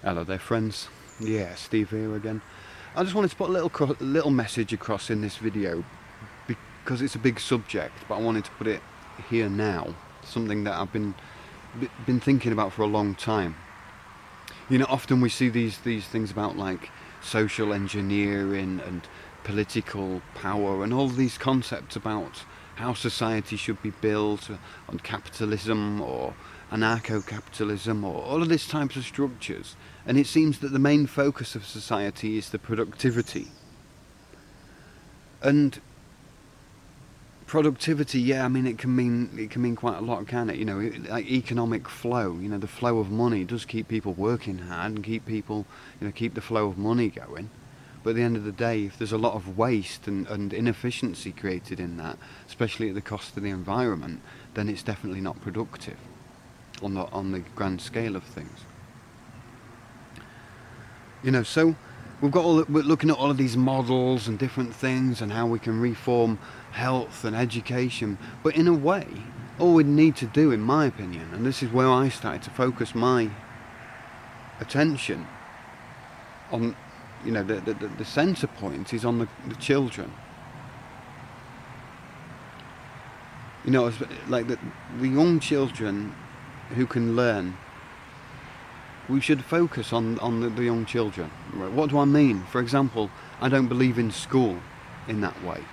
Hello there, friends. Yeah, Steve here again. I just wanted to put a little message across in this video because it's a big subject, but I wanted to put it here now. Something that I've been thinking about for a long time. You know, often we see these things about like social engineering and political power and all these concepts about how society should be built on capitalism or anarcho-capitalism or all of these types of structures, and it seems that the main focus of society is the productivity. And productivity, yeah, I mean it can mean quite a lot, can it? You know, like economic flow. You know, the flow of money does keep people working hard and keep people, keep the flow of money going. But at the end of the day, if there's a lot of waste and inefficiency created in that, especially at the cost of the environment, then it's definitely not productive on the grand scale of things. You know, so we're looking at all of these models and different things and how we can reform health and education. But in a way, all we need to do, in my opinion, and this is where I started to focus my attention on, the centre point is on the children. You know, it's like the young children who can learn. We should focus on the young children. What do I mean? For example, I don't believe in school in that way.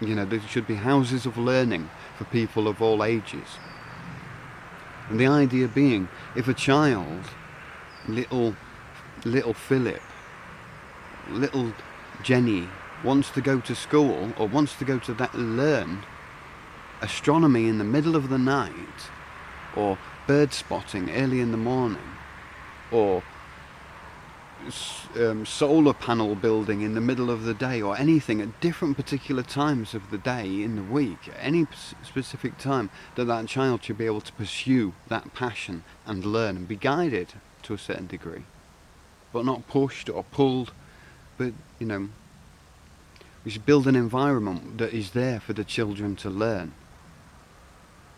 You know, there should be houses of learning for people of all ages. And the idea being, if a child, little Philip, little Jenny, wants to go to school or wants to go to learn astronomy in the middle of the night, or bird spotting early in the morning, or solar panel building in the middle of the day, or anything at different particular times of the day in the week, at any specific time, that child should be able to pursue that passion and learn and be guided to a certain degree, but not pushed or pulled. But we should build an environment that is there for the children to learn.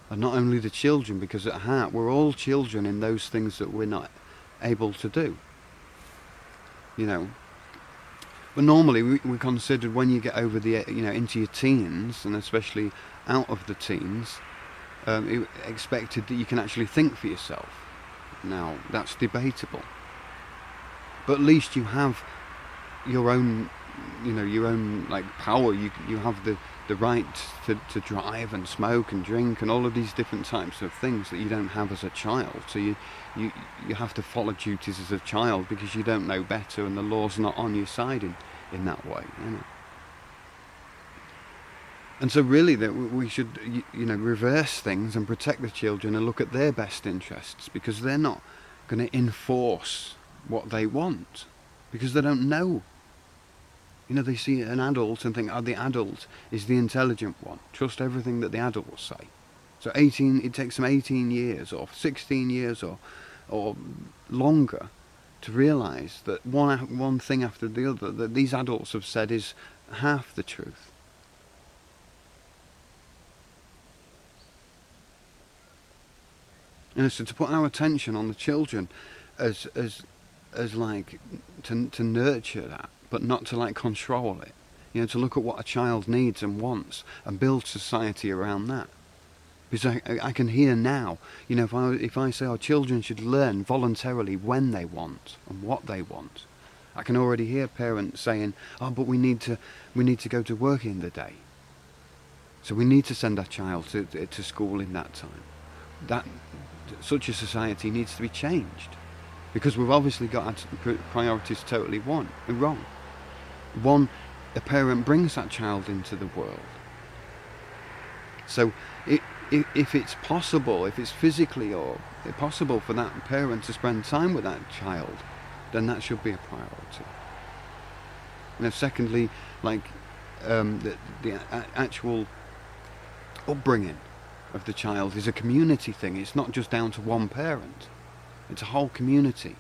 And not only the children, because at heart we're all children in those things that we're not able to do. But normally we're considered, when you get over into your teens, and especially out of the teens, expected that you can actually think for yourself. Now that's debatable, but at least you have your own like power. You have the right to drive and smoke and drink and all of these different types of things that you don't have as a child. So you have to follow duties as a child because you don't know better, and the law's not on your side in that way. And so really that we should reverse things and protect the children and look at their best interests, because they're not going to enforce what they want because they don't know. They see an adult and think, the adult is the intelligent one. Trust everything that the adult will say. So it takes them 18 years or 16 years or longer to realise that one thing after the other that these adults have said is half the truth. And so to put our attention on the children as like to nurture that, but not to like control it. To look at what a child needs and wants and build society around that. Because I can hear now, if I say our children should learn voluntarily when they want and what they want, I can already hear parents saying, but we need to go to work in the day, so we need to send our child to school in that time. That such a society needs to be changed, because we've obviously got our priorities totally wrong. One, a parent brings that child into the world. So if it's possible, if it's physically or possible for that parent to spend time with that child, then that should be a priority. Secondly, like the actual upbringing of the child is a community thing. It's not just down to one parent. It's a whole community.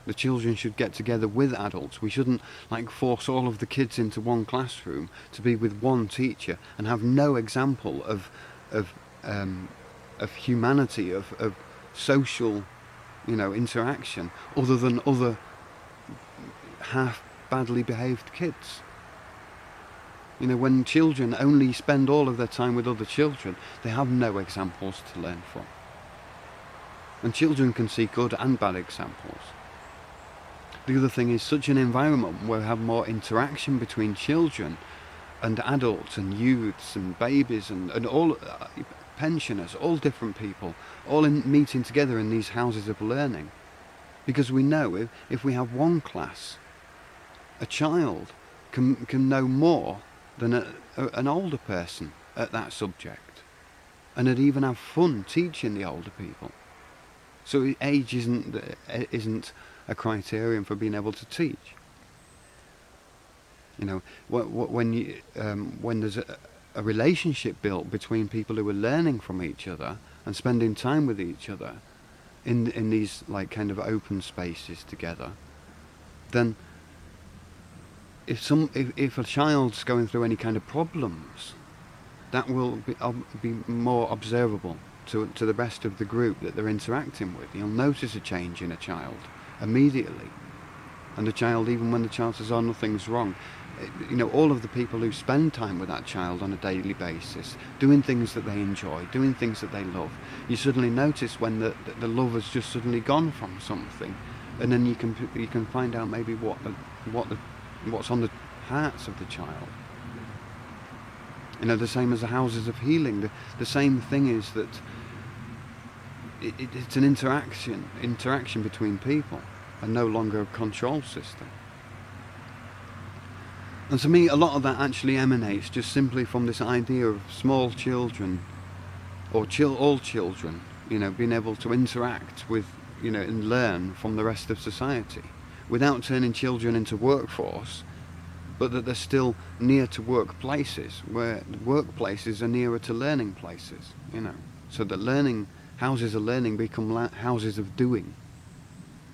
The children should get together with adults. We shouldn't like force all of the kids into one classroom to be with one teacher and have no example of humanity, of social interaction other than other half badly behaved kids. When children only spend all of their time with other children, they have no examples to learn from. And children can see good and bad examples. The other thing is, such an environment where we have more interaction between children and adults and youths and babies and all pensioners, all different people, all meeting together in these houses of learning. Because we know if we have one class, a child can know more than an older person at that subject, and they'd even have fun teaching the older people. So age isn't a criterion for being able to teach. When there's a relationship built between people who are learning from each other and spending time with each other in these like kind of open spaces together, then if a child's going through any kind of problems, that will be more observable to the rest of the group that they're interacting with. You'll notice a change in a child immediately, and the child, even when the child says, "Oh, nothing's wrong," all of the people who spend time with that child on a daily basis, doing things that they enjoy, doing things that they love, you suddenly notice when the love has just suddenly gone from something, and then you can find out maybe what's on the hearts of the child. The same as the houses of healing. The same thing is that it's an interaction between people, and no longer a control system. And to me, a lot of that actually emanates just simply from this idea of small children, or all children, being able to interact with, and learn from the rest of society, without turning children into workforce, but that they're still near to workplaces, where workplaces are nearer to learning places, so that houses of learning become houses of doing,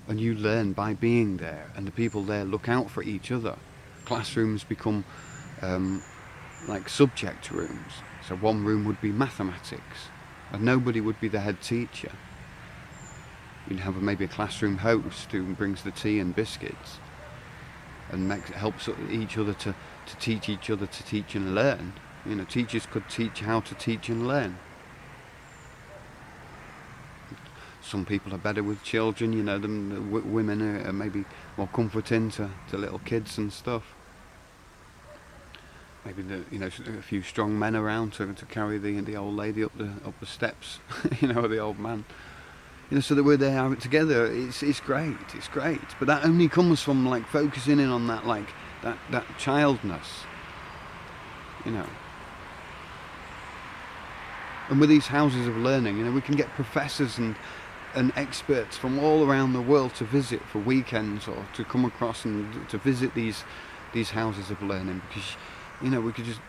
and you learn by being there, and the people there look out for each other. Classrooms become like subject rooms, so one room would be mathematics, and nobody would be the head teacher. You'd have maybe a classroom host who brings the tea and biscuits, and helps each other to teach each other to teach and learn. Teachers could teach how to teach and learn. Some people are better with children, women are maybe more comforting to little kids and stuff. Maybe a few strong men around to carry the old lady up the steps, or the old man. So that we're there together. It's great. But that only comes from like focusing in on that that childness, And with these houses of learning, we can get professors and experts from all around the world to visit for weekends, or to come across and to visit these houses of learning, because we could just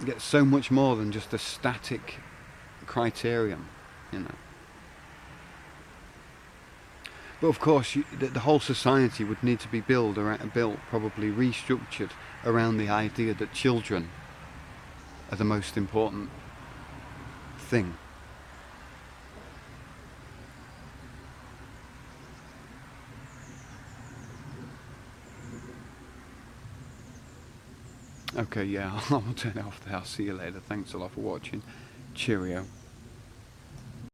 get so much more than just a static criterion. But of course, the whole society would need to be built, probably restructured around the idea that children are the most important thing. Okay, yeah, I'll turn it off there. I'll see you later. Thanks a lot for watching. Cheerio.